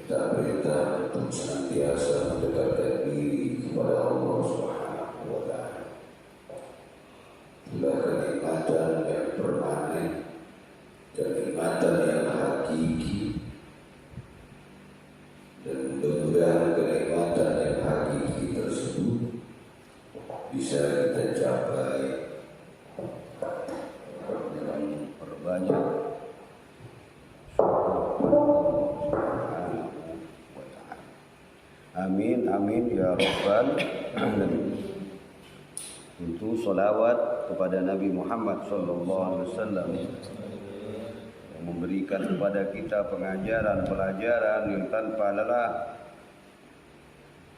Kita untuk senantiasa mendekatkan diri kepada Allah Subhanahu wa Ta'ala. Itulah kenikmatan yang permanen, kenikmatan yang hakiki, dan mudah-mudahan kenikmatan yang hakiki tersebut bisa kita capai dengan perbanyak amin amin ya rabbal alamin. Tentu salawat kepada Nabi Muhammad sallallahu alaihi wasallam yang memberikan kepada kita pengajaran pelajaran yang tanpa lelah,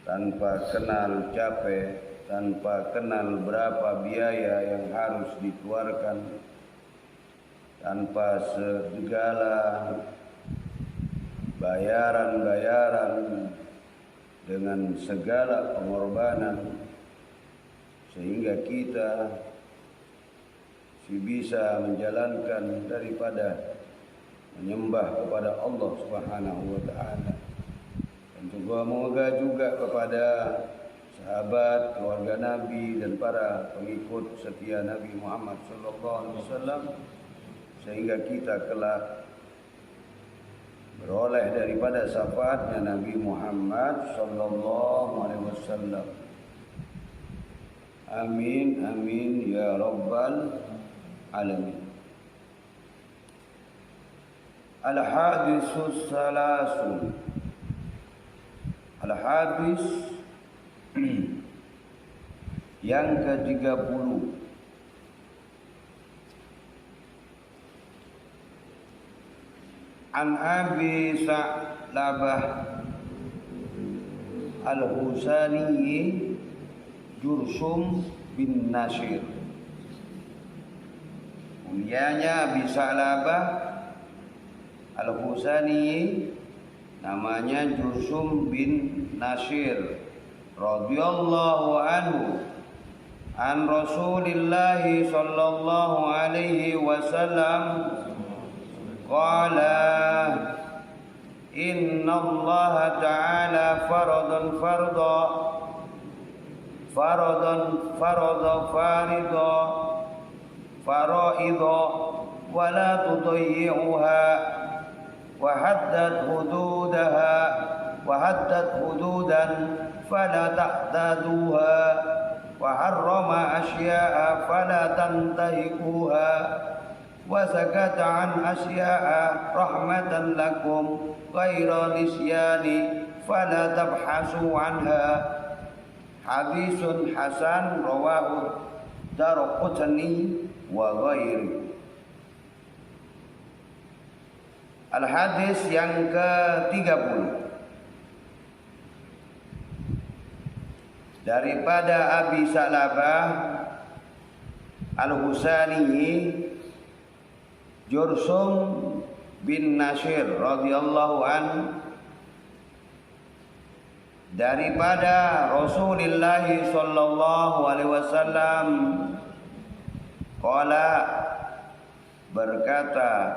tanpa kenal capek, tanpa kenal berapa biaya yang harus dikeluarkan, tanpa segala bayaran-bayaran, dengan segala pengorbanan, sehingga kita bisa menjalankan daripada menyembah kepada Allah Subhanahu wa Ta'ala, dan semoga juga kepada sahabat, keluarga Nabi dan para pengikut setia Nabi Muhammad sallallahu alaihi wasallam, sehingga kita kelak beroleh daripada syafaatnya Nabi Muhammad sallallahu alaihi wasallam. Amin amin ya rabbal alamin. Al-hadisus salasun. Al-hadis yang ke-30. An Abi Sa'labah Al-Husani Jursum bin Nasir. Kuliahnya Abi Sa'labah Al-Husani, namanya Jursum bin Nasir radhiyallahu anhu, an Rasulillah sallallahu alaihi wasallam qala inna Allah ta'ala faradan faraida wa la tudayyi'uha wa haddat hududan fala ta'taduha wa harrama asya'a fala tantahikuha wa zakata an asya'a rahmatan lakum ghaira nisyani fala tabhasu anha. Hadisun hasan rawahu Daraqutni wa ghairi. Al-hadis yang ke-30 daripada Abi Sa'labah Al-Husani Jursum bin Nasir radhiyallahu anhu, daripada Rasulullah sallallahu alaihi wasallam qala, berkata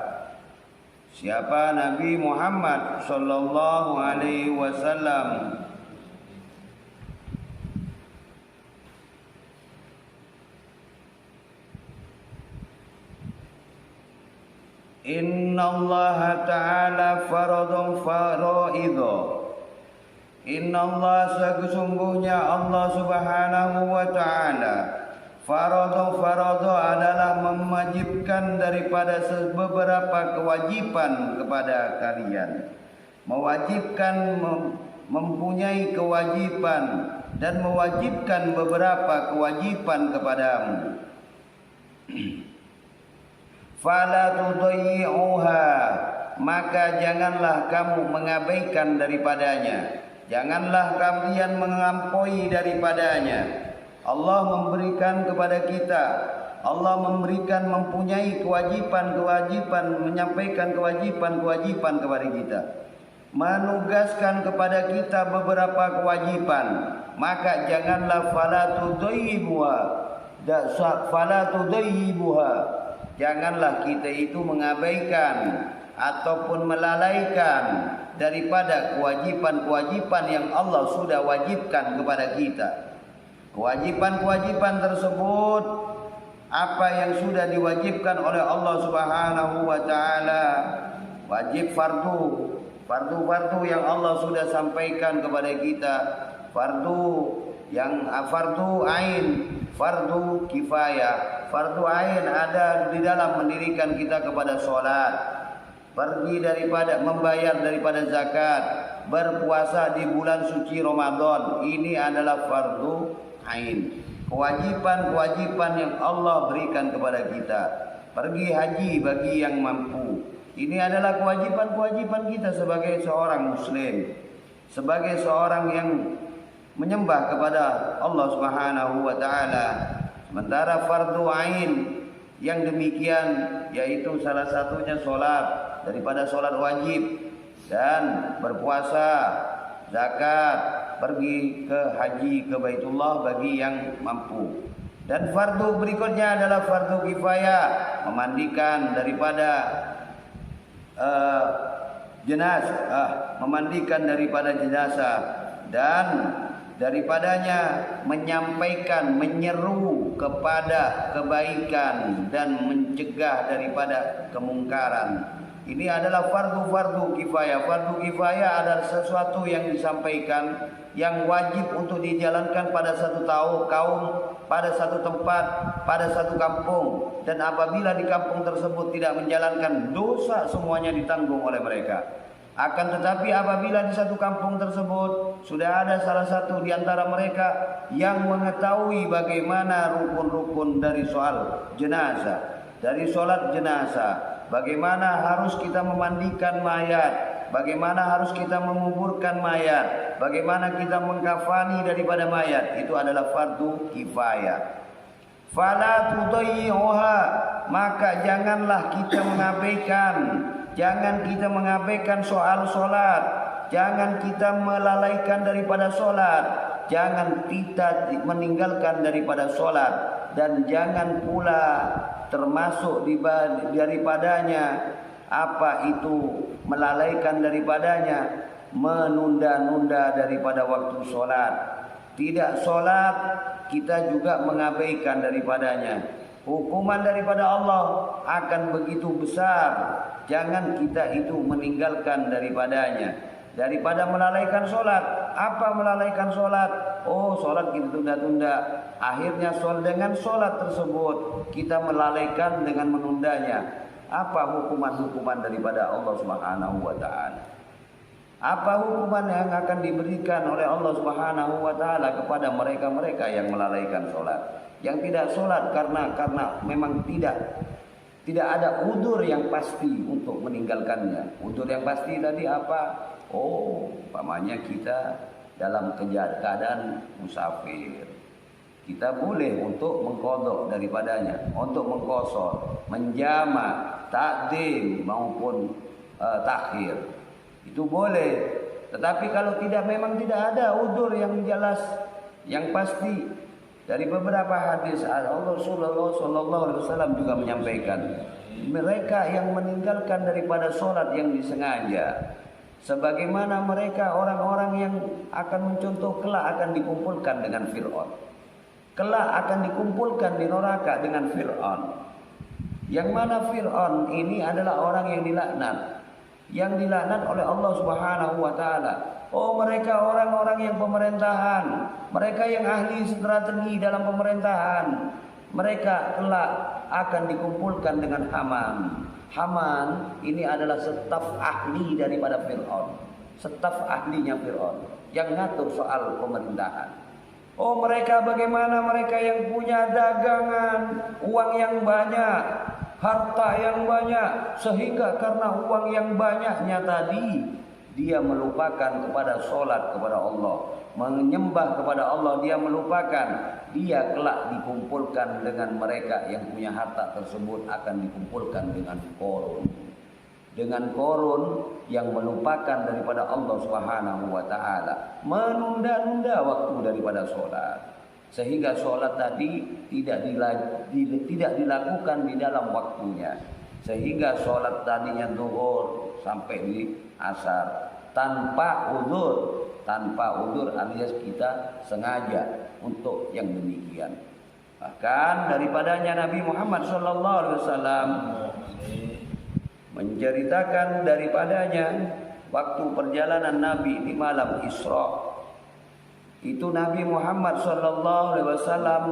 siapa Nabi Muhammad sallallahu alaihi wasallam, Inna Allah ta'ala faradun faraidha. Inna Allah, sesungguhnya Allah subhanahu wa ta'ala faradu adalah mewajibkan daripada beberapa kewajiban kepada kalian. Mewajibkan mempunyai kewajiban dan mewajibkan beberapa kewajiban kepadamu. Fala tudayyi'uha, maka janganlah kamu mengabaikan daripadanya, janganlah kalian mengampoi daripadanya. Allah memberikan kepada kita, Allah memberikan mempunyai kewajiban-kewajiban, menyampaikan kewajiban-kewajiban kepada kita, menugaskan kepada kita beberapa kewajiban, maka janganlah fala tudayyibuha, janganlah kita itu mengabaikan ataupun melalaikan daripada kewajiban-kewajiban yang Allah sudah wajibkan kepada kita. Kewajiban-kewajiban tersebut apa yang sudah diwajibkan oleh Allah Subhanahu wa taala, wajib fardu yang Allah sudah sampaikan kepada kita, fardu ain, fardu kifayah. Fardu ain ada di dalam mendirikan kita kepada sholat, pergi daripada membayar daripada zakat, berpuasa di bulan suci Ramadan. Ini adalah fardu ain, kewajiban-kewajiban yang Allah berikan kepada kita. Pergi haji bagi yang mampu. Ini adalah kewajiban-kewajiban kita sebagai seorang muslim, sebagai seorang yang menyembah kepada Allah Subhanahu wa taala. Sementara fardu ain yang demikian yaitu salah satunya sholat, daripada sholat wajib dan berpuasa, zakat, pergi ke haji ke Baitullah bagi yang mampu. Dan fardu berikutnya adalah fardu kifayah, memandikan daripada jenazah dan daripadanya menyampaikan, menyeru kepada kebaikan dan mencegah daripada kemungkaran. Ini adalah fardu kifayah. Fardu kifayah adalah sesuatu yang disampaikan, yang wajib untuk dijalankan pada satu kaum, pada satu tempat, pada satu kampung. Dan apabila di kampung tersebut tidak menjalankan, dosa semuanya ditanggung oleh mereka. Akan tetapi apabila di satu kampung tersebut sudah ada salah satu di antara mereka yang mengetahui bagaimana rukun-rukun dari soal jenazah, dari sholat jenazah, bagaimana harus kita memandikan mayat, bagaimana harus kita menguburkan mayat, bagaimana kita mengkafani daripada mayat, itu adalah fardu kifayah. Fala tudayyi'uha, maka janganlah kita mengabaikan. Jangan kita mengabaikan soal solat, jangan kita melalaikan daripada solat, jangan kita meninggalkan daripada solat, dan jangan pula termasuk daripadanya apa itu melalaikan daripadanya, menunda-nunda daripada waktu solat. Tidak solat kita juga mengabaikan daripadanya. Hukuman daripada Allah akan begitu besar. Jangan kita itu meninggalkan daripadanya. Daripada melalaikan solat. Apa melalaikan solat? Oh, solat kita tunda-tunda. Akhirnya dengan solat tersebut kita melalaikan dengan menundanya. Apa hukuman-hukuman daripada Allah Subhanahu wa taala? Apa hukuman yang akan diberikan oleh Allah Subhanahu wa taala kepada mereka-mereka yang melalaikan solat? Yang tidak sholat karena memang tidak ada udzur yang pasti untuk meninggalkannya. Udzur yang pasti tadi apa? Oh, umpamanya kita dalam keadaan musafir, kita boleh untuk mengqadha daripadanya, untuk mengqasar, menjama, takdim maupun takhir. Itu boleh. Tetapi kalau memang tidak ada udzur yang jelas, yang pasti. Dari beberapa hadis Rasulullah SAW juga menyampaikan, mereka yang meninggalkan daripada sholat yang disengaja, sebagaimana mereka orang-orang yang akan mencontoh kelak akan dikumpulkan dengan Fir'aun. Kelak akan dikumpulkan di neraka dengan Fir'aun. Yang mana Fir'aun ini adalah orang yang dilaknat oleh Allah Subhanahu wa taala. Oh, mereka orang-orang yang pemerintahan, mereka yang ahli strategi dalam pemerintahan, mereka kelak akan dikumpulkan dengan Haman. Haman ini adalah staf ahli daripada Fir'aun, staf ahlinya Fir'aun yang ngatur soal pemerintahan. Oh, mereka bagaimana mereka yang punya dagangan, uang yang banyak, harta yang banyak, sehingga karena uang yang banyaknya tadi dia melupakan kepada sholat kepada Allah, menyembah kepada Allah, dia melupakan. Dia kelak dikumpulkan dengan mereka yang punya harta tersebut, akan dikumpulkan dengan Qarun. Dengan Qarun yang melupakan daripada Allah Subhanahu wa taala, menunda-nunda waktu daripada sholat, sehingga sholat tadi tidak dilakukan di dalam waktunya, sehingga sholat tadinya zuhur sampai di asar, tanpa udzur alias kita sengaja untuk yang demikian. Bahkan daripadanya Nabi Muhammad SAW menceritakan daripadanya waktu perjalanan Nabi di malam Isra. Itu Nabi Muhammad SAW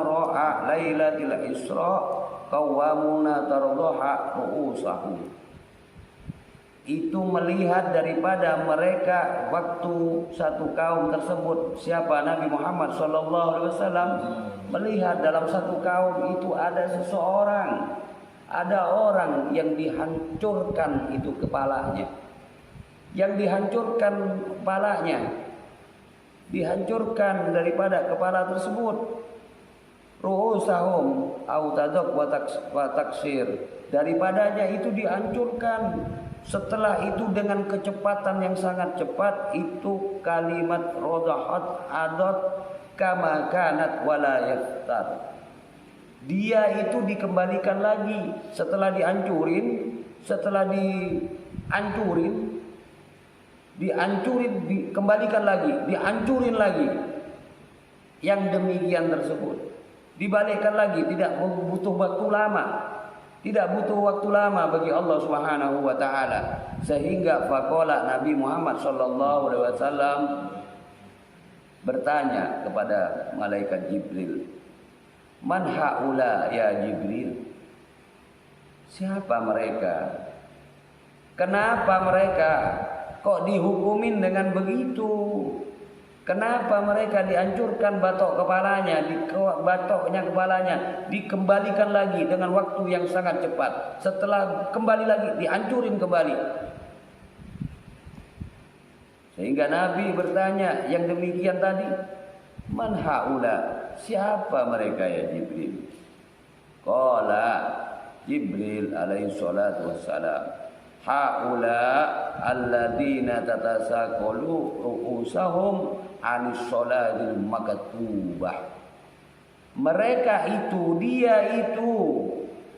ro'a lailatul Isra qawwamuna tardaha ru'usahum. Itu melihat daripada mereka waktu satu kaum tersebut, siapa Nabi Muhammad SAW melihat dalam satu kaum itu ada seseorang, ada orang yang dihancurkan itu kepalanya, dihancurkan daripada kepala tersebut. Ru'usahum au tadab wa taksir, daripadanya itu dihancurkan. Setelah itu dengan kecepatan yang sangat cepat, itu kalimat rodahat adat kama kanat wala yaftar. Dia itu dikembalikan lagi setelah dihancurin, dikembalikan lagi, dihancurin lagi. Yang demikian tersebut dibalikkan lagi, tidak butuh waktu lama bagi Allah Subhanahu wa taala, sehingga faqala Nabi Muhammad sallallahu alaihi wasallam bertanya kepada malaikat Jibril, "Man haula ya Jibril?" Siapa mereka? Kenapa mereka kok dihukumin dengan begitu? Kenapa mereka dihancurkan batoknya kepalanya dikembalikan lagi dengan waktu yang sangat cepat. Setelah kembali lagi dihancurin kembali. Sehingga Nabi bertanya yang demikian tadi, "Man haula?" Siapa mereka ya Jibril? Qala Jibril alaihi salatu wassalam, "Haula alladzina tatasaqalu ru'usahum anis sholatil maktubah." Mereka itu, dia itu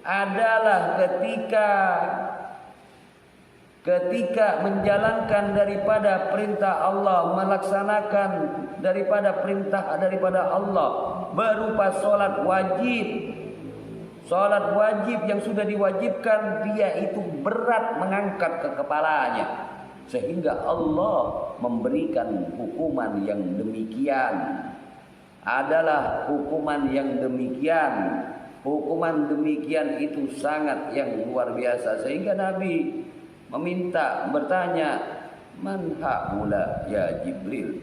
adalah ketika menjalankan daripada perintah Allah, melaksanakan daripada perintah daripada Allah berupa sholat wajib yang sudah diwajibkan, dia itu berat mengangkat ke kepalanya, sehingga Allah memberikan hukuman yang demikian. Adalah hukuman yang demikian. Hukuman demikian itu sangat yang luar biasa, sehingga Nabi bertanya, "Man haula ya Jibril?"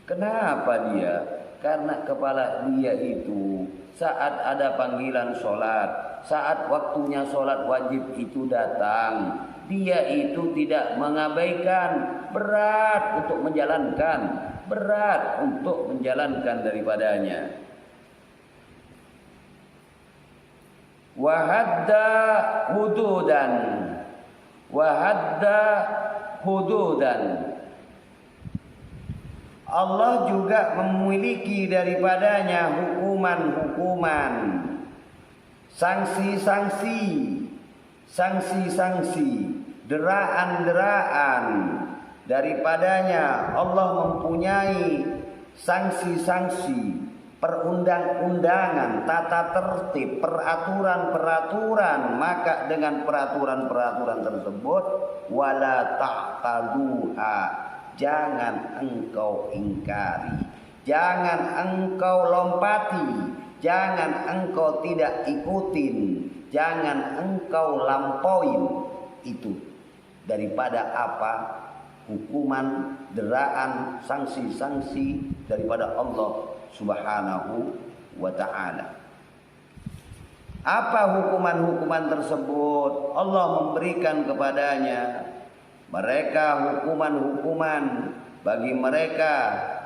Kenapa dia? Karena kepala dia itu saat ada panggilan sholat, saat waktunya sholat wajib itu datang, dia itu tidak mengabaikan, berat untuk menjalankan daripadanya. Wahadda hududan. Allah juga memiliki daripadanya hukuman, sanksi, deraan. Daripadanya Allah mempunyai sanksi, perundang-undangan, tata tertib, peraturan. Maka dengan peraturan tersebut, wala ta'taduha, jangan engkau ingkari, jangan engkau lompati, jangan engkau tidak ikutin, jangan engkau lampauin. Itu daripada apa? Hukuman, deraan, sanksi daripada Allah Subhanahu wa ta'ala. Apa hukuman tersebut? Allah memberikan kepadanya hukuman bagi mereka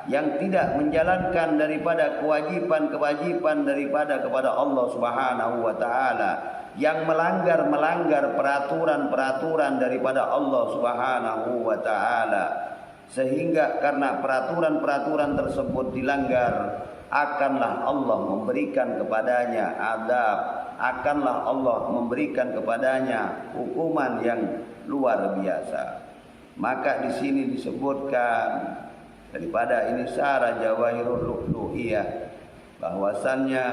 yang tidak menjalankan daripada kewajiban kepada Allah Subhanahu wa taala, yang melanggar peraturan daripada Allah Subhanahu wa taala, sehingga karena peraturan tersebut dilanggar, akanlah Allah memberikan kepadanya azab, akanlah Allah memberikan kepadanya hukuman yang luar biasa. Maka di sini disebutkan daripada ini syarah Jawahirul Lu'lu'iyah bahwasannya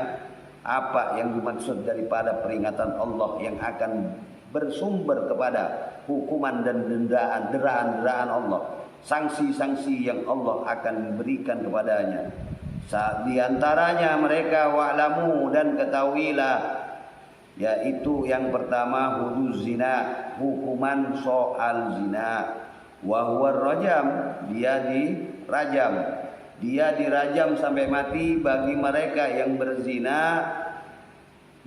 apa yang dimaksud daripada peringatan Allah yang akan bersumber kepada hukuman dan deraan Allah, sanksi-sanksi yang Allah akan berikan kepadanya. Di antaranya mereka wa'lamu dan ketahuilah, yaitu yang pertama huduz zina, hukuman soal zina, wa huwa rajam, dia dirajam sampai mati bagi mereka yang berzina,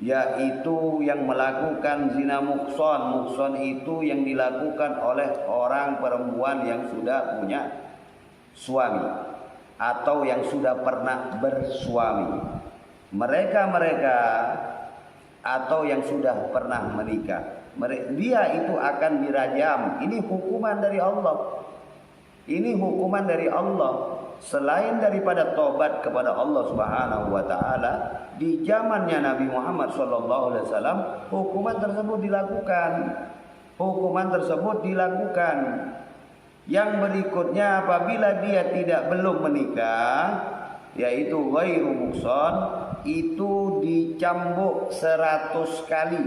yaitu yang melakukan zina muhson. Muhson itu yang dilakukan oleh orang perempuan yang sudah punya suami atau yang sudah pernah bersuami. Mereka atau yang sudah pernah menikah, dia itu akan dirajam. Ini hukuman dari Allah. Ini hukuman dari Allah. Selain daripada tobat kepada Allah Subhanahu wa taala, di zamannya Nabi Muhammad SAW hukuman tersebut dilakukan. Yang berikutnya, apabila dia belum menikah, yaitu ghairu muhson, itu dicambuk 100 kali.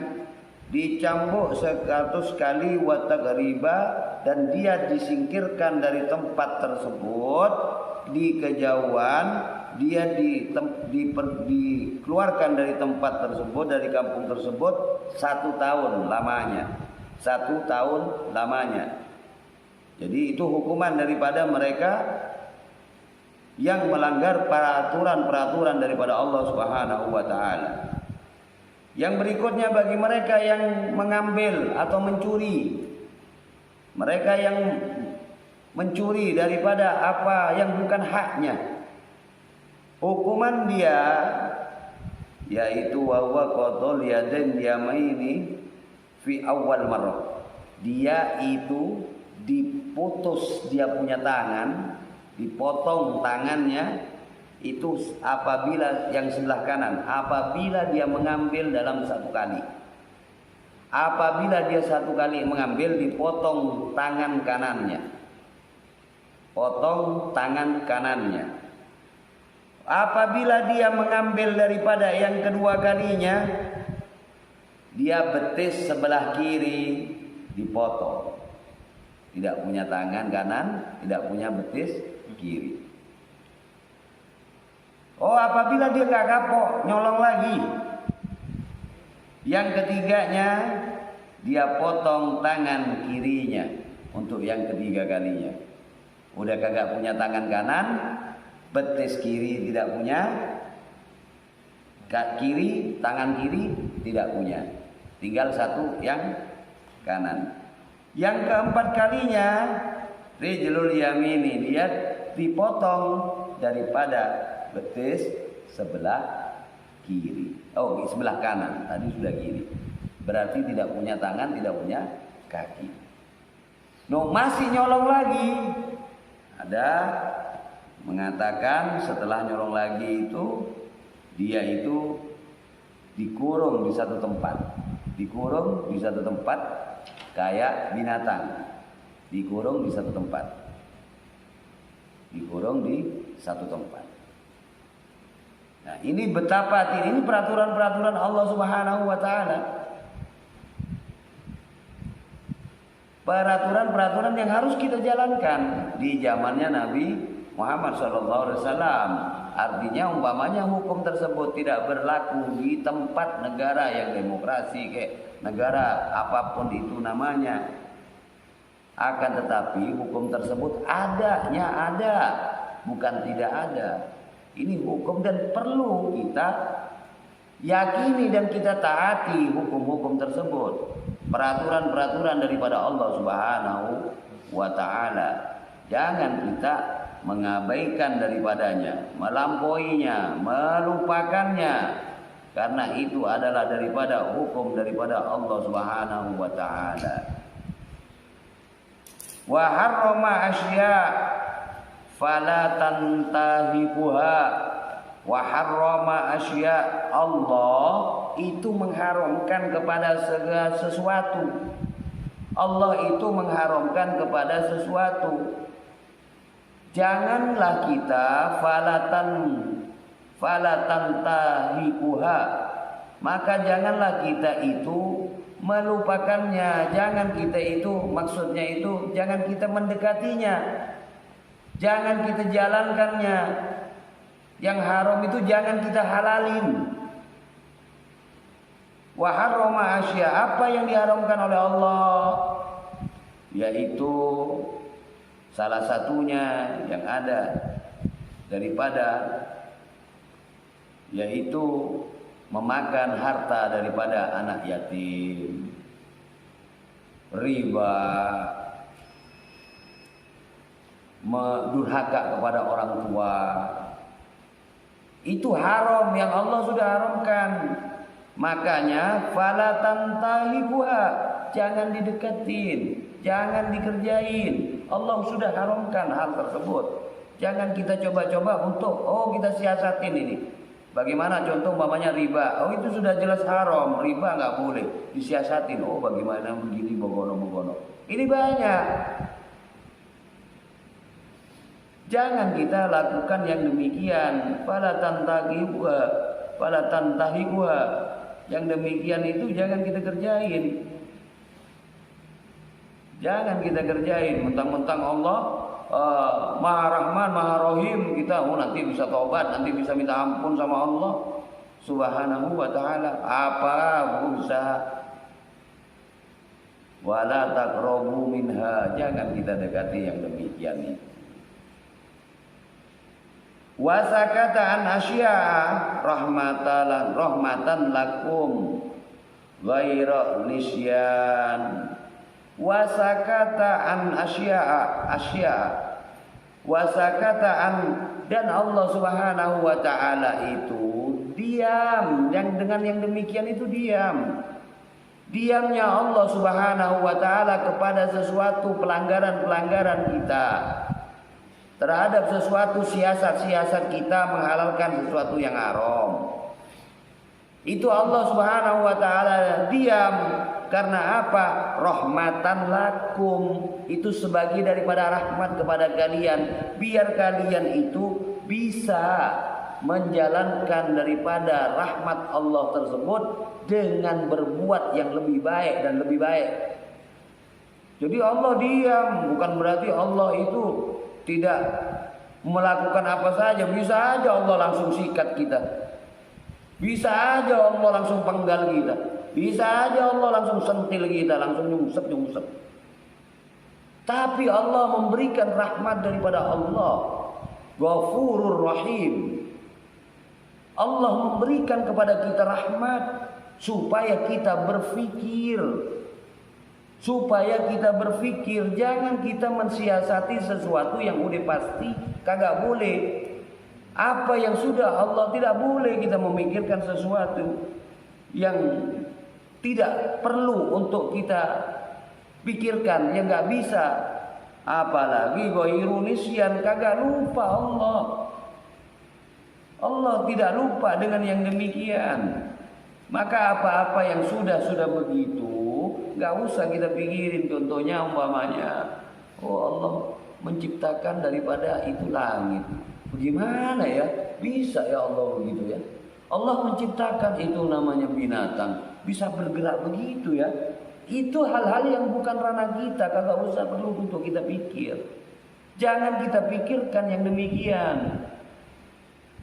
Dicambuk 100 kali wa taghriba, dan dia disingkirkan dari tempat tersebut di kejauhan. Dia dikeluarkan dari tempat tersebut, dari kampung tersebut 1 tahun lamanya. 1 tahun lamanya. Jadi itu hukuman daripada mereka yang melanggar peraturan-peraturan daripada Allah Subhanahu wa taala. Yang berikutnya bagi mereka yang mengambil atau mencuri. Mereka yang mencuri daripada apa yang bukan haknya. Hukuman dia yaitu wa huwa qadul yadain yamaini fi awal marrah. Dia itu diputus dia punya tangan, dipotong tangannya itu apabila yang sebelah kanan, apabila dia mengambil dalam 1 kali. Apabila dia 1 kali mengambil, dipotong tangan kanannya. Potong tangan kanannya. Apabila dia mengambil daripada yang kedua kalinya, dia betis sebelah kiri dipotong. Tidak punya tangan kanan, tidak punya betis kiri. Oh, apabila dia nggak kapok, nyolong lagi. Yang ketiganya, dia potong tangan kirinya untuk yang ketiga kalinya. Udah kagak punya tangan kanan, betis kiri tidak punya, tangan kiri tidak punya. Tinggal 1 yang kanan. Yang keempat kalinya, rijlul yamini, dia dipotong daripada betis sebelah kiri. Oh, sebelah kanan, tadi sudah kiri. Berarti tidak punya tangan, tidak punya kaki. Masih nyolong lagi. Ada mengatakan setelah nyolong lagi itu, dia itu dikurung di satu tempat. Dikurung di satu tempat kayak binatang. Dikurung di satu tempat. Dikurung di satu tempat. Nah, ini betapa ini peraturan-peraturan Allah Subhanahu wa taala. Peraturan-peraturan yang harus kita jalankan di zamannya Nabi Muhammad SAW. Artinya umpamanya hukum tersebut tidak berlaku di tempat negara yang demokrasi, kayak negara apapun itu namanya. Akan tetapi hukum tersebut adanya ada, bukan tidak ada. Ini hukum dan perlu kita yakini dan kita taati hukum-hukum tersebut. Peraturan-peraturan daripada Allah Subhanahu wa taala. Jangan kita mengabaikan daripadanya, melampauinya, melupakannya, karena itu adalah daripada hukum daripada Allah Subhanahu wa taala. Wa harrama asya fala tantahibuha. Wa harrama asya, Allah itu mengharamkan kepada segala sesuatu. Allah itu mengharamkan kepada sesuatu. Janganlah kita falatan tahikuha, maka janganlah kita itu melupakannya. Jangan kita itu, maksudnya itu jangan kita mendekatinya, jangan kita jalankannya. Yang haram itu jangan kita halalin. Wa harrama asya, apa yang diharamkan oleh Allah, yaitu salah satunya yang ada daripada, yaitu memakan harta daripada anak yatim, riba, durhaka kepada orang tua. Itu haram yang Allah sudah haramkan. Makanya fala tantahibuha, jangan dideketin, jangan dikerjain. Allah sudah haramkan hal tersebut. Jangan kita coba-coba untuk kita siasatin ini. Bagaimana contoh umpamanya riba. Itu sudah jelas haram, riba nggak boleh disiasatin. Bagaimana begini begono-begono. Ini banyak. Jangan kita lakukan yang demikian. Fala tantahibuha. Yang demikian itu jangan kita kerjain. Jangan kita kerjain. Mentang-mentang Allah Maha Rahman, Maha Rahim, kita nanti bisa taubat, nanti bisa minta ampun sama Allah Subhanahu wa ta'ala. Apa berusaha? Wala taqrabu minha, jangan kita dekati yang demikian itu. Wasakata an asya rahmatan lakum ghaira nisyan. Wasakata an asya wasakata an, dan Allah Subhanahu wa ta'ala itu diam. Dengan yang demikian itu diam. Diamnya Allah Subhanahu wa ta'ala kepada sesuatu pelanggaran-pelanggaran kita, terhadap sesuatu siasat-siasat kita menghalalkan sesuatu yang haram. Itu Allah Subhanahu wa ta'ala diam. Karena apa? Rahmatan lakum. Itu sebagai daripada rahmat kepada kalian, biar kalian itu bisa menjalankan daripada rahmat Allah tersebut dengan berbuat yang lebih baik dan lebih baik. Jadi Allah diam, bukan berarti Allah itu tidak melakukan apa saja. Bisa aja Allah langsung sikat kita, bisa aja Allah langsung penggal kita, bisa aja Allah langsung sentil kita, langsung nyungsep. Tapi Allah memberikan rahmat daripada Allah, Ghafurur Rahim. Allah memberikan kepada kita rahmat supaya kita berpikir. Supaya kita berpikir, jangan kita mensiasati sesuatu yang udah pasti, kagak boleh. Apa yang sudah Allah, tidak boleh kita memikirkan sesuatu yang tidak perlu untuk kita pikirkan, yang nggak bisa. Apalagi ghairu nisyan, kagak lupa Allah. Allah tidak lupa dengan yang demikian. Maka apa-apa yang sudah begitu, nggak usah kita pikirin. Contohnya umpamanya, Allah menciptakan daripada itu langit. Bagaimana ya? Bisa ya Allah begitu ya? Allah menciptakan itu namanya binatang, bisa bergerak begitu ya? Itu hal-hal yang bukan ranah kita, kagak usah perlu untuk kita pikir. Jangan kita pikirkan yang demikian.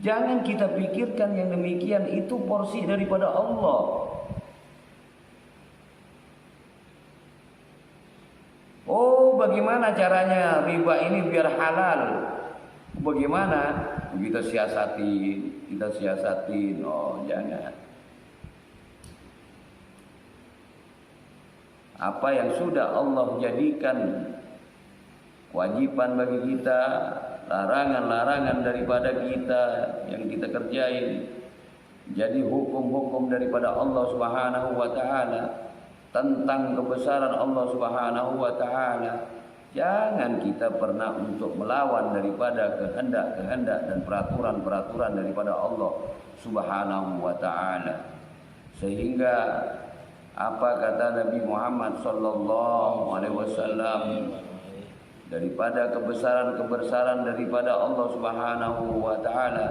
Jangan kita pikirkan yang demikian, itu porsi daripada Allah. Bagaimana caranya riba ini biar halal? Bagaimana? Kita siasatin. Jangan. Apa yang sudah Allah jadikan kewajiban bagi kita, larangan-larangan daripada kita yang kita kerjain, jadi hukum-hukum daripada Allah Subhanahu wa ta'ala, tentang kebesaran Allah Subhanahu wa ta'ala. Jangan kita pernah untuk melawan daripada kehendak-kehendak dan peraturan-peraturan daripada Allah Subhanahu wa ta'ala, sehingga Apa kata Nabi Muhammad sallallahu alaihi wasallam daripada kebesaran-kebesaran daripada Allah Subhanahu wa taala.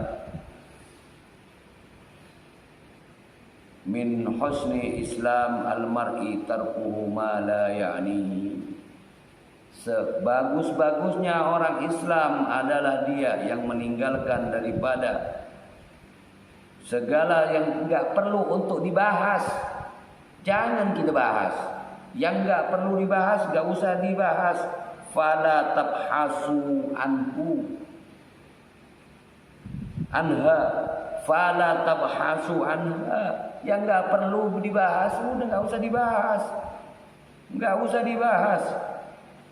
Min husni Islam al-mar'i tarkuhu ma la ya'nihi. Sebagus-bagusnya orang Islam adalah dia yang meninggalkan daripada segala yang enggak perlu untuk dibahas. Jangan kita bahas. Yang enggak perlu dibahas enggak usah dibahas. Fala tabhasu anha. Fala tabhasu anha. Yang enggak perlu dibahas udah enggak usah dibahas. Enggak usah dibahas.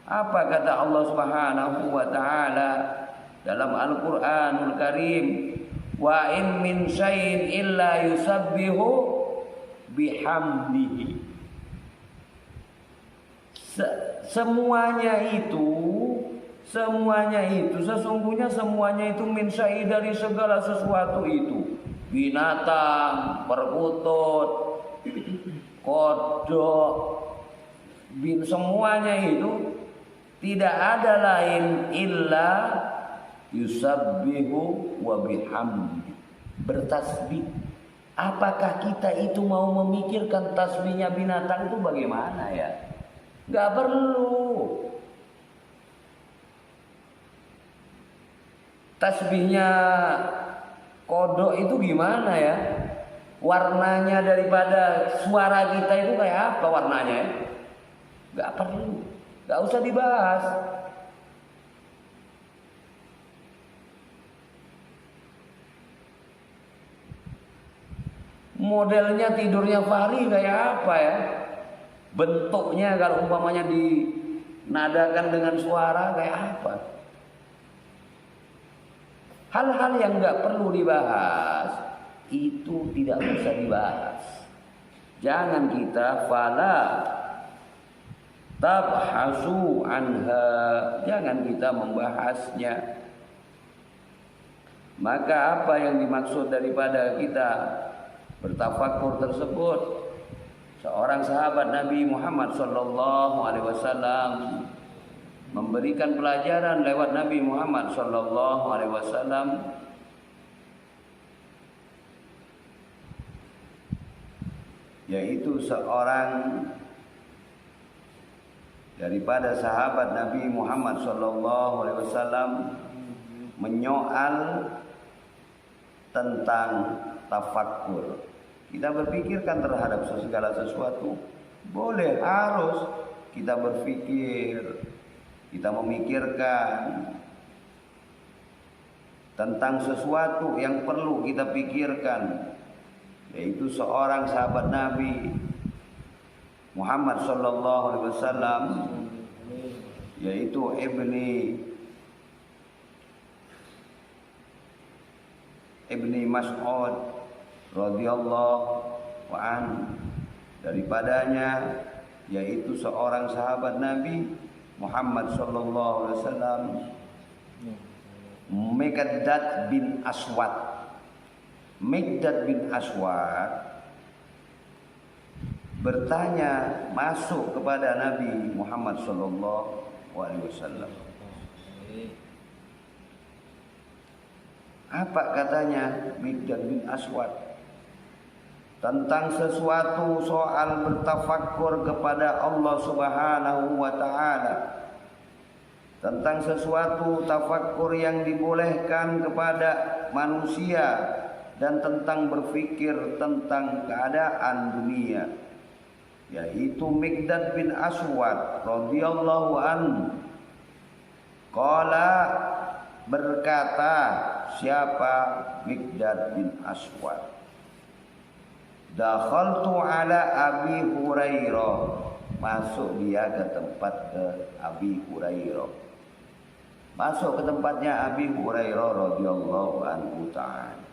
Apa kata Allah Subhanahu wa taala dalam Al-Qur'anul Karim? Wa in min syai'in illa yusabbihu bihamdihi. Semuanya itu sesungguhnya semuanya itu min syai' dari segala sesuatu itu. Binatang, perkutut, kodok, semuanya itu tidak ada lain illa yusabbihu wa bihamdi, bertasbih. Apakah kita itu mau memikirkan tasbihnya binatang itu bagaimana ya? Gak perlu. Tasbihnya kodok itu gimana ya? Warnanya daripada suara kita itu kayak apa warnanya ya? Gak perlu. Gak usah dibahas. Modelnya tidurnya Fahri kayak apa ya? Bentuknya kalau umpamanya dinadakan dengan suara kayak apa? Hal-hal yang gak perlu dibahas itu tidak usah dibahas. Jangan kita fala tabhasu anha, jangan kita membahasnya. Maka apa yang dimaksud daripada kita bertafakur tersebut? Seorang sahabat Nabi Muhammad sallallahu alaihi wasallam memberikan pelajaran lewat Nabi Muhammad sallallahu alaihi wasallam yaitu seorang daripada sahabat Nabi Muhammad sallallahu alaihi wasallam menyoal tentang tafakkur. Kita berpikirkan terhadap segala sesuatu, boleh, harus kita berpikir, kita memikirkan tentang sesuatu yang perlu kita pikirkan, yaitu seorang sahabat Nabi Muhammad sallallahu alaihi wasallam, yaitu Ibni Mas'ud radhiyallahu an, daripadanya yaitu seorang sahabat Nabi Muhammad sallallahu alaihi wasallam, Miqdad bin Aswad. Miqdad bin Aswad bertanya, masuk kepada Nabi Muhammad sallallahu alaihi wasallam. Apa katanya Miqdad bin Aswad? Tentang sesuatu soal bertafakkur kepada Allah Subhanahu wa taala. Tentang sesuatu tafakkur yang dibolehkan kepada manusia dan tentang berfikir tentang keadaan dunia. Yaitu Miqdad bin Aswad radhiyallahu anhu qala, berkata siapa Miqdad bin Aswad, dakhaltu ala Abi Hurairah, masuk dia ke tempat ke Abi Hurairah, masuk ke tempatnya Abi Hurairah radhiyallahu anhu ta'ala.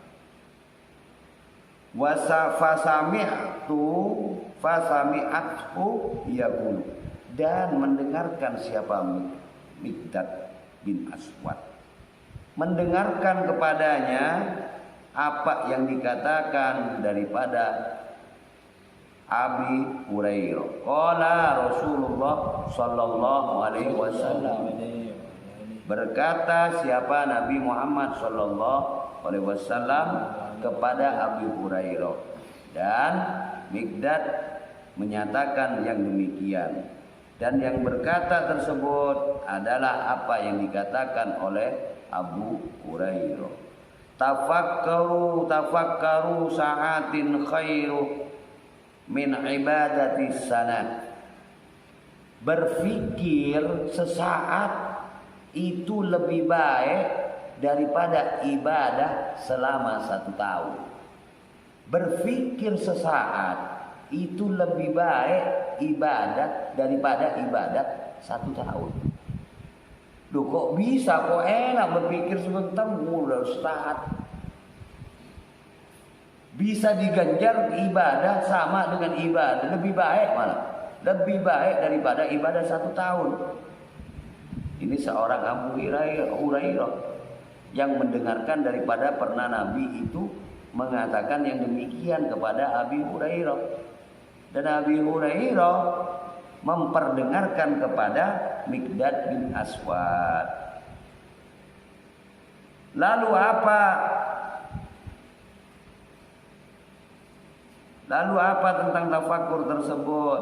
Fasami'athu yaqulu, dan mendengarkan siapa Miqdad bin Aswad, mendengarkan kepadanya apa yang dikatakan daripada Abi Hurairah. Qala Rasulullah sallallahu alaihi wasallam. Berkata siapa Nabi Muhammad sallallahu alaihi wasallam kepada Abi Hurairah, dan Mikdad menyatakan yang demikian, dan yang berkata tersebut adalah apa yang dikatakan oleh Abu Hurairah. Tafakkaru sa'atin khairu min ibadati sanah. Berfikir sesaat itu lebih baik daripada ibadah selama 1 tahun. Berfikir sesaat itu lebih baik ibadah daripada ibadah 1 tahun. Loh, kok bisa, kok enak berpikir sebentar udah start. Bisa diganjar ibadah sama dengan ibadah, lebih baik malah. Lebih baik daripada ibadah 1 tahun. Ini seorang Abu Hurairah yang mendengarkan daripada pernah Nabi itu mengatakan yang demikian kepada Abi Hurairah. Dan Abi Hurairah memperdengarkan kepada Mikdad bin Aswad. Lalu apa? Lalu apa tentang tafakkur tersebut?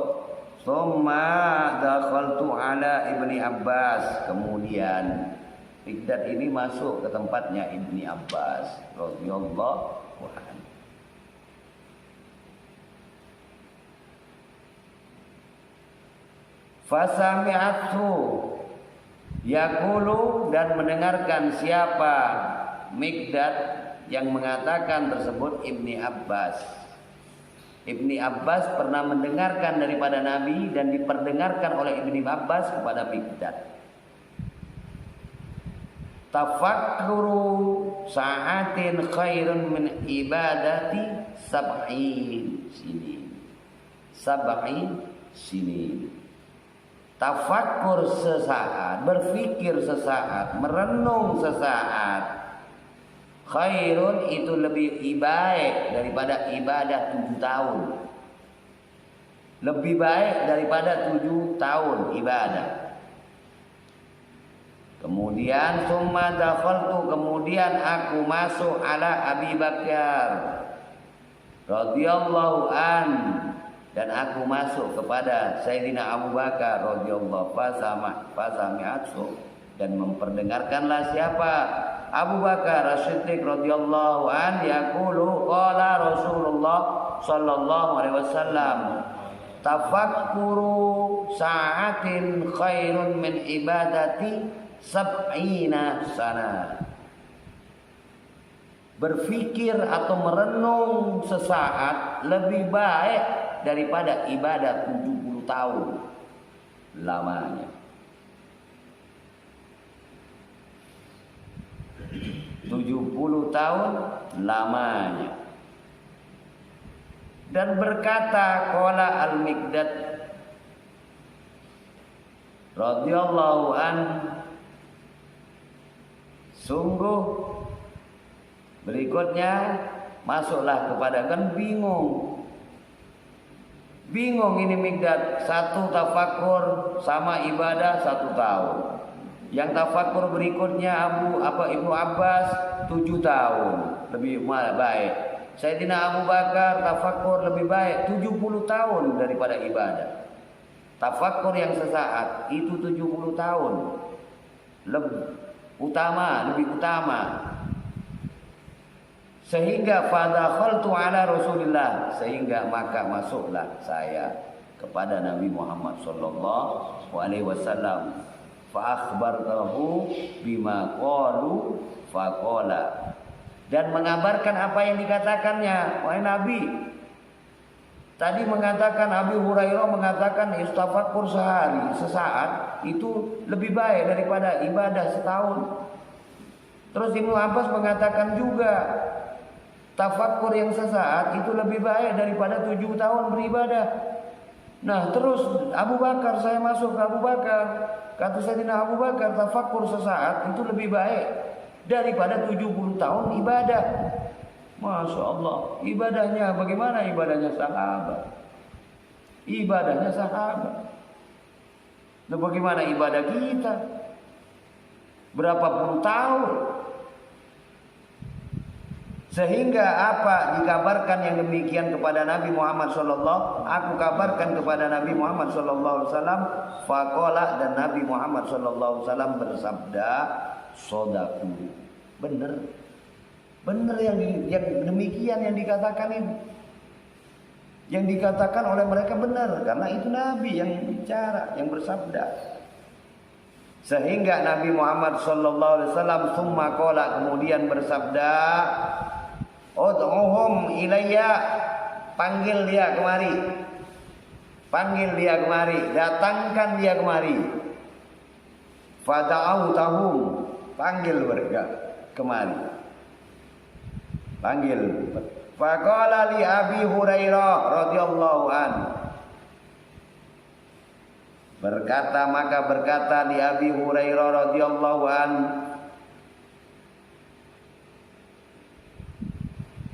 Tsumma dakhaltu ala Ibni Abbas. Kemudian Mikdad ini masuk ke tempatnya Ibni Abbas radhiyallahu anhu. Fasami'athu yaqulu, dan mendengarkan siapa Mikdad yang mengatakan tersebut Ibni Abbas. Ibni Abbas pernah mendengarkan daripada Nabi dan diperdengarkan oleh Ibni Abbas kepada Mikdad. Tafakkuru sa'atin khairun min ibadati sab'in sinin. Tafakkur sesaat, berfikir sesaat, merenung sesaat, khairun itu lebih baik daripada ibadah 7 tahun. Lebih baik daripada 7 tahun ibadah. Kemudian summa dakhaltu, kemudian aku masuk ala Abi Bakar radhiyallahu an, dan aku masuk kepada Sayyidina Abu Bakar radhiyallahu fasami'atsu, dan memperdengarkanlah siapa Abu Bakar As-Siddiq radhiyallahu an yaqulu qala Rasulullah sallallahu alaihi wasallam tafakkuru sa'atin khairun min ibadati sab'ina sana. Berfikir atau merenung sesaat lebih baik daripada ibadah 70 tahun lamanya. 70 tahun lamanya. Dan berkata qala Al-Mikdad radhiyallahu an, sungguh berikutnya masuklah kepada, kan bingung ini Mikdad. 1 tafakkur sama ibadah 1 tahun. Yang tafakkur berikutnya Ibnu Abbas 7 tahun lebih baik. Sayyidina Abu Bakar tafakkur lebih baik 70 tahun daripada ibadah. Tafakkur yang sesaat itu 70 tahun lebih utama. Sehingga fadakhaltu ala Rasulillah, sehingga maka masuklah saya kepada Nabi Muhammad sallallahu alaihi wasallam. Fa akhbartahu bima qalu faqala, dan mengabarkan apa yang dikatakannya. Wahai Nabi, tadi mengatakan Abi Hurairah mengatakan istafakur sehari sesaat itu lebih baik daripada ibadah setahun. Terus Ibnu Abbas mengatakan juga tafakur yang sesaat itu lebih baik daripada 7 tahun beribadah. Nah terus Abu Bakar, saya masuk ke Abu Bakar. Kata Sayyidina Abu Bakar, tafakur sesaat itu lebih baik daripada 70 tahun ibadah. Masya Allah, ibadahnya bagaimana ibadahnya sahabat? Ibadahnya sahabat. Nah, bagaimana ibadah kita? Berapa puluh tahun? Sehingga apa dikabarkan yang demikian kepada Nabi Muhammad sallallahu, aku kabarkan kepada Nabi Muhammad sallallahu alaihi wasallam, faqala, dan Nabi Muhammad sallallahu alaihi wasallam bersabda, sodaku. Benar. Benar yang demikian yang dikatakan itu. Yang dikatakan oleh mereka benar karena itu Nabi yang bicara, yang bersabda. Sehingga Nabi Muhammad sallallahu alaihi wasallam summa qala, kemudian bersabda, ud'uhum ilayya, panggil dia kemari. Panggil dia kemari, datangkan dia kemari. Fada'autahum, panggil mereka kemari. Panggil. Faqala li Abi Hurairah radhiyallahu anhu. Maka berkata li Abi Hurairah radhiyallahu anhu.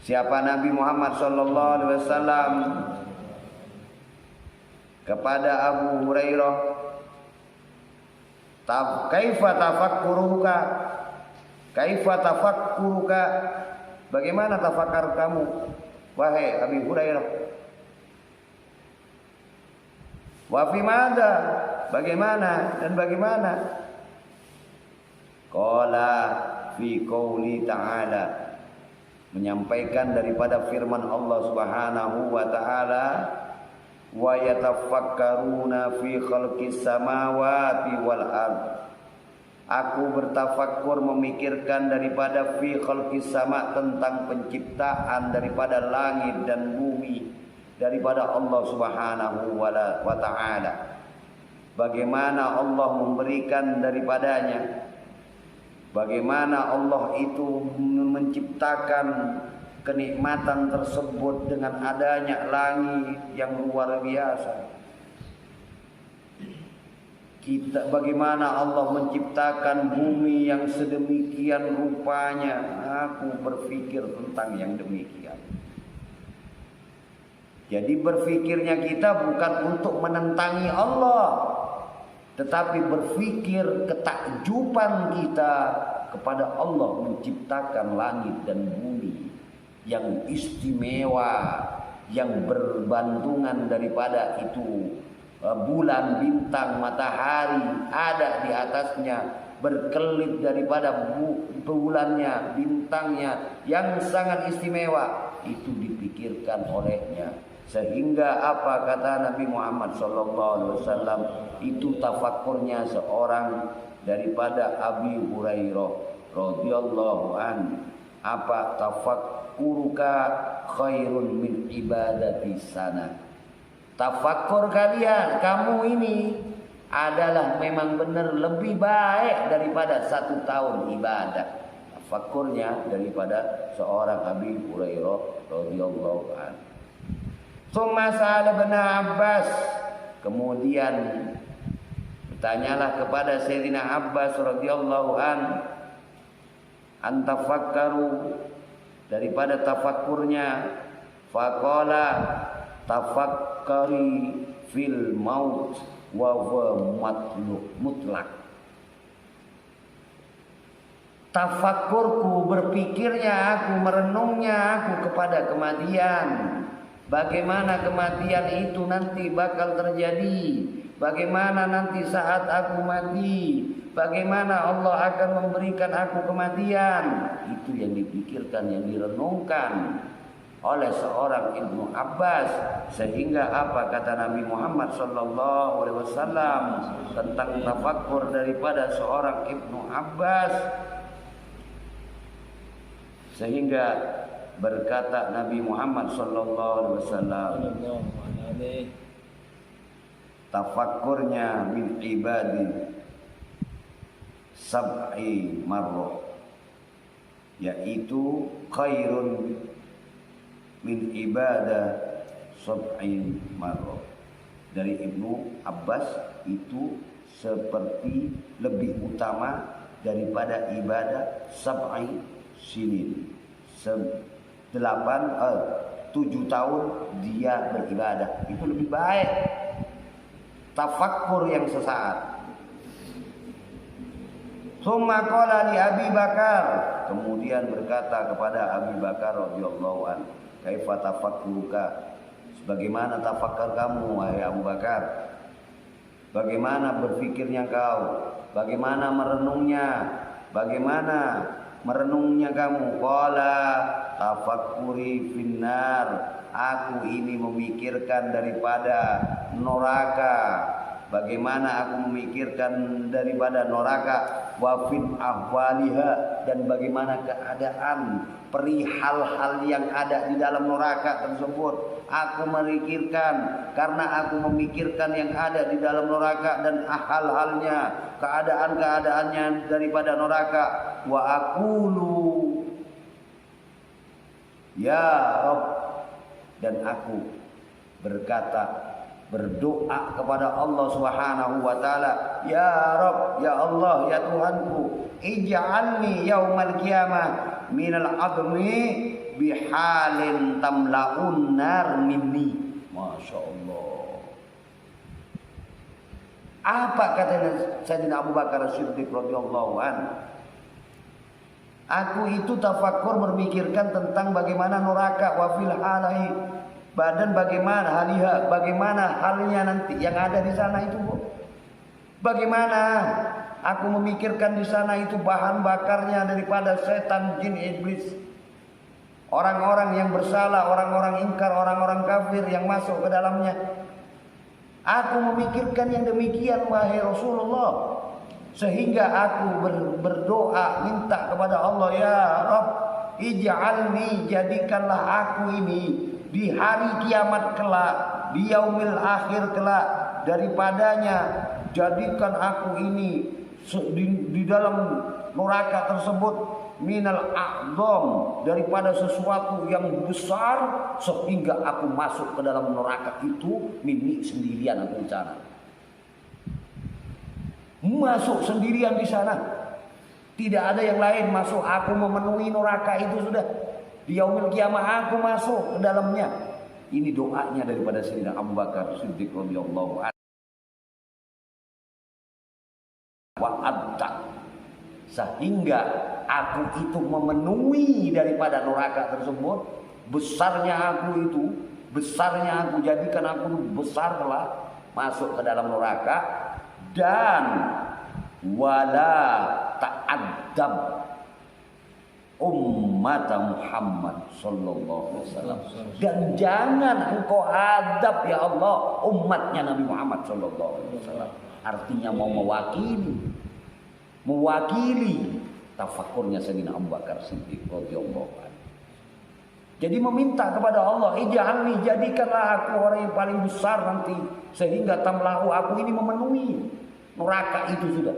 Siapa Nabi Muhammad sallallahu alaihi wasallam kepada Abu Hurairah, kaifa tafakkuruka? Kaifa tafakkuruka? Bagaimana tafakar kamu, wahai Abi Hurairah? Wa fi madza? Bagaimana dan bagaimana? Qala fi qouli ta'ala, menyampaikan daripada firman Allah Subhanahu wa taala, wa yatafakkaruna fi khalqis samawati wal ard. Aku bertafakkur, memikirkan daripada fi khalqis sama, tentang penciptaan daripada langit dan bumi daripada Allah Subhanahu wa taala. Bagaimana Allah memberikan daripadanya, bagaimana Allah itu menciptakan kenikmatan tersebut dengan adanya langit yang luar biasa. Bagaimana Allah menciptakan bumi yang sedemikian rupanya. Aku berpikir tentang yang demikian. Jadi berpikirnya kita bukan untuk menentangi Allah, tetapi berpikir ketakjuban kita kepada Allah menciptakan langit dan bumi yang istimewa, yang berbantungan daripada itu bulan, bintang, matahari ada di atasnya, berkelip daripada bulannya, bintangnya yang sangat istimewa, itu dipikirkan olehnya. Sehingga apa kata Nabi Muhammad SAW, itu tafakkurnya seorang daripada Abi Hurairah radhiyallahu anhu. Apa tafakkuruka khairun min ibadati sana. Tafakkur kalian, kamu ini adalah memang benar lebih baik daripada 1 tahun ibadah. Tafakkurnya daripada seorang Abi Hurairah radhiyallahu anhu. Tsumma sa'ala Ibnu Abbas, kemudian bertanyalah kepada Sayyidina Abbas radhiyallahu anhu, antafakkaru, daripada tafakkurnya. Faqala tafakkari fil maut wa huwa mutlak. Tafakkurku, berpikirnya aku, merenungnya aku kepada kematian. Bagaimana kematian itu nanti bakal terjadi, bagaimana nanti saat aku mati, bagaimana Allah akan memberikan aku kematian. Itu yang dipikirkan, yang direnungkan oleh seorang Ibnu Abbas. Sehingga apa kata Nabi Muhammad SAW tentang tafakkur daripada seorang Ibnu Abbas? Sehingga berkata Nabi Muhammad SAW, tafakkurnya min ibadi sab'i marrah, yaitu khairun min ibadah sab'i marrah. Dari Ibnu Abbas itu seperti lebih utama daripada ibadah sab'i sinin, 7 tahun dia beribadah. Itu lebih baik. Tafakkur yang sesaat. Summa qala li Abi Bakar, kemudian berkata kepada Abi Bakar radhiyallahu an, kaifa tafakkuruka? Bagaimana tafakkar kamu wahai Abu Bakar? Bagaimana berfikirnya kau? Bagaimana merenungnya? Bagaimana merenungnya kamu? Qala tafakkuri finnar, aku ini memikirkan daripada neraka. Bagaimana aku memikirkan daripada neraka, wa fin ahwaliha, dan bagaimana keadaan perihal hal yang ada di dalam neraka tersebut. Aku memikirkan karena aku memikirkan yang ada di dalam neraka dan hal-halnya, keadaan-keadaannya daripada neraka. Wa aqulu ya Rabb, dan aku berkata, berdoa kepada Allah Subhanahu wa taala, ya Rabb, ya Allah, ya Tuhanku, ij'alni yaumal qiyamah minal admi bihalin tamlaun nar minni. Masya Allah. Apa kata Sayyidina Abu Bakar Siddiq radhiyallahu anhu? Aku itu tafakkur berpikirkan tentang bagaimana neraka, wa fil halahi, badan bagaimana haliha, bagaimana halnya nanti yang ada di sana itu, Bu. Bagaimana aku memikirkan di sana itu bahan bakarnya daripada setan, jin, iblis. Orang-orang yang bersalah, orang-orang ingkar, orang-orang kafir yang masuk ke dalamnya. Aku memikirkan yang demikian wahai Rasulullah. Sehingga aku berdoa minta kepada Allah, ya Rabb, ij'alni, jadikanlah aku ini di hari kiamat kelak, di yaumil akhir kelak, daripadanya jadikan aku ini di dalam neraka tersebut minal a'dham, daripada sesuatu yang besar, sehingga aku masuk ke dalam neraka itu minni, sendirian aku di sana. Masuk sendirian di sana. Tidak ada yang lain masuk, aku memenuhi neraka itu sudah. Di yaumil kiamah aku masuk ke dalamnya. Ini doanya daripada Sayyidina Abu Bakar Siddiq radhiyallahu anhu. Wa abta, sehingga aku itu memenuhi daripada neraka tersebut. Besarnya aku itu, besarnya aku, jadikan aku besar telah masuk ke dalam neraka. Dan wala ta'addab ummat Muhammad sallallahu alaihi wasallam, dan jangan engkau adab ya Allah umatnya Nabi Muhammad sallallahu alaihi wasallam. Artinya mau mewakili tafakkurnya Sayyidina Abu Bakar Siddiq radhiyallahu anhu. Jadi meminta kepada Allah, ij'alni, jadikanlah aku orang yang paling besar nanti, sehingga tamlahu, aku ini memenuhi neraka itu sudah.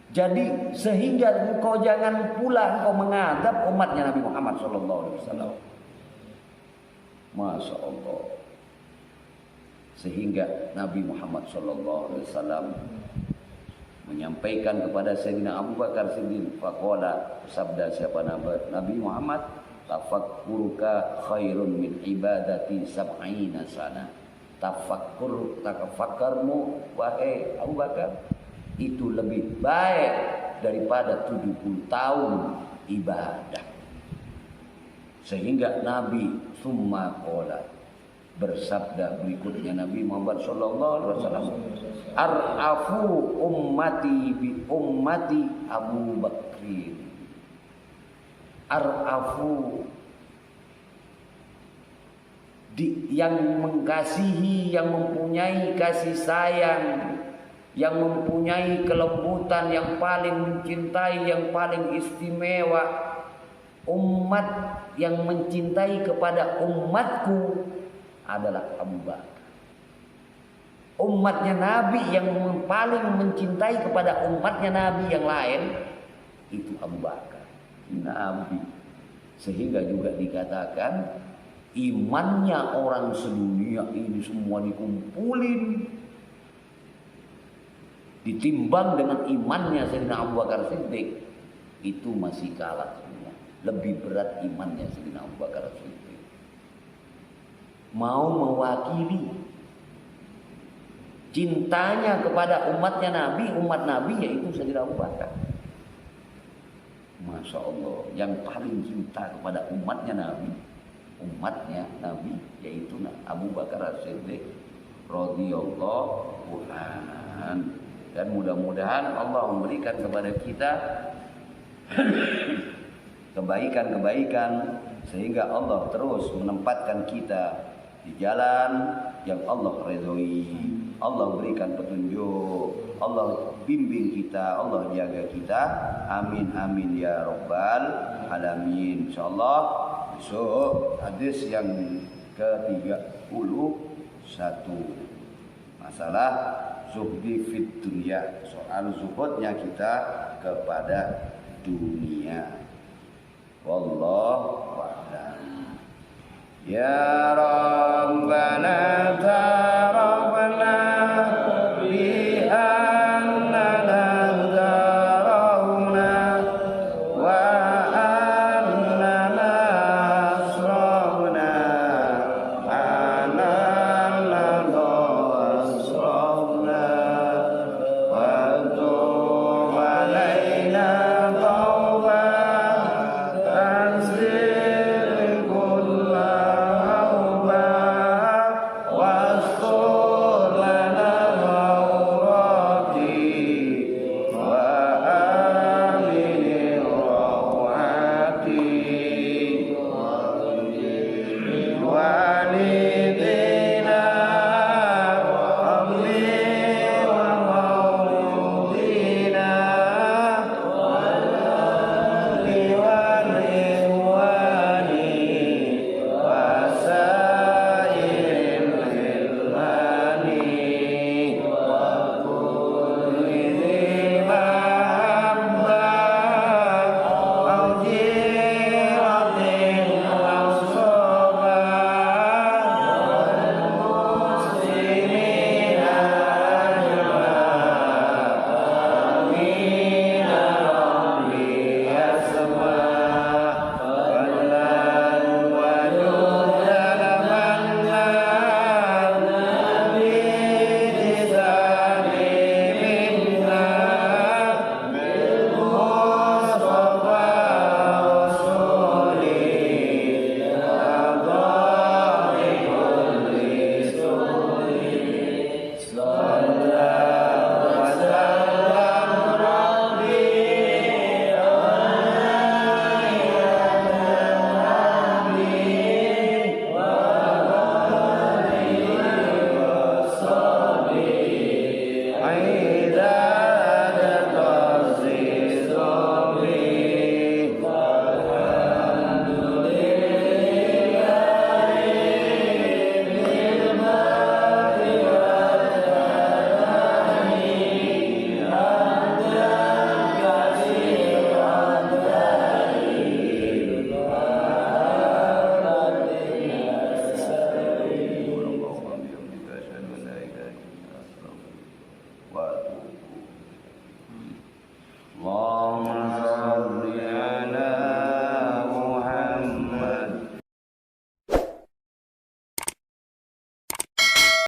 Jadi sehingga engkau jangan pula engkau mengadab umatnya Nabi Muhammad sallallahu alaihi wasallam. Masya Allah. Sehingga Nabi Muhammad sallallahu alaihi wasallam menyampaikan kepada Sayyidina Abu Bakar Siddiq, faqala, sabda siapa Nabi Muhammad, tafakkuruka khairun min ibadati sab'ina sana. Tafakkarmu wahai Abu Bakar itu lebih baik daripada 70 tahun ibadah. Sehingga Nabi summa qala, bersabda berikutnya Nabi Muhammad sallallahu alaihi wasallam, ar'afu ummati bi ummati Abu Bakrin. Ar'afu, yang mengasihi, yang mempunyai kasih sayang, yang mempunyai kelembutan, yang paling mencintai, yang paling istimewa, umat yang mencintai kepada umatku adalah Abu Bakar. Umatnya Nabi yang paling mencintai kepada umatnya Nabi yang lain itu Abu Bakar, Nabi. Sehingga juga dikatakan imannya orang sedunia ini semua dikumpulin, ditimbang dengan imannya Sayyidina Abu Bakar Siddiq, itu masih kalah semua. lebih berat imannya Sayyidina Abu Bakar As-Siddiq. Mau mewakili cintanya kepada umat Nabi yaitu Sayyidina Abu Bakar. Masya Allah, yang paling cinta kepada umatnya Nabi yaitu Abu Bakar As-Siddiq radhiyallahu anhu. Dan mudah-mudahan Allah memberikan kepada kita kebaikan-kebaikan sehingga Allah terus menempatkan kita di jalan yang Allah ridhoi. Allah berikan petunjuk, Allah bimbing kita, Allah jaga kita. Amin amin ya rabbal alamin. Insyaallah besok hadis yang ke-31, masalah zuhdi fit dunia, soal zuhudnya kita kepada dunia. Wallahu a'lam. Ya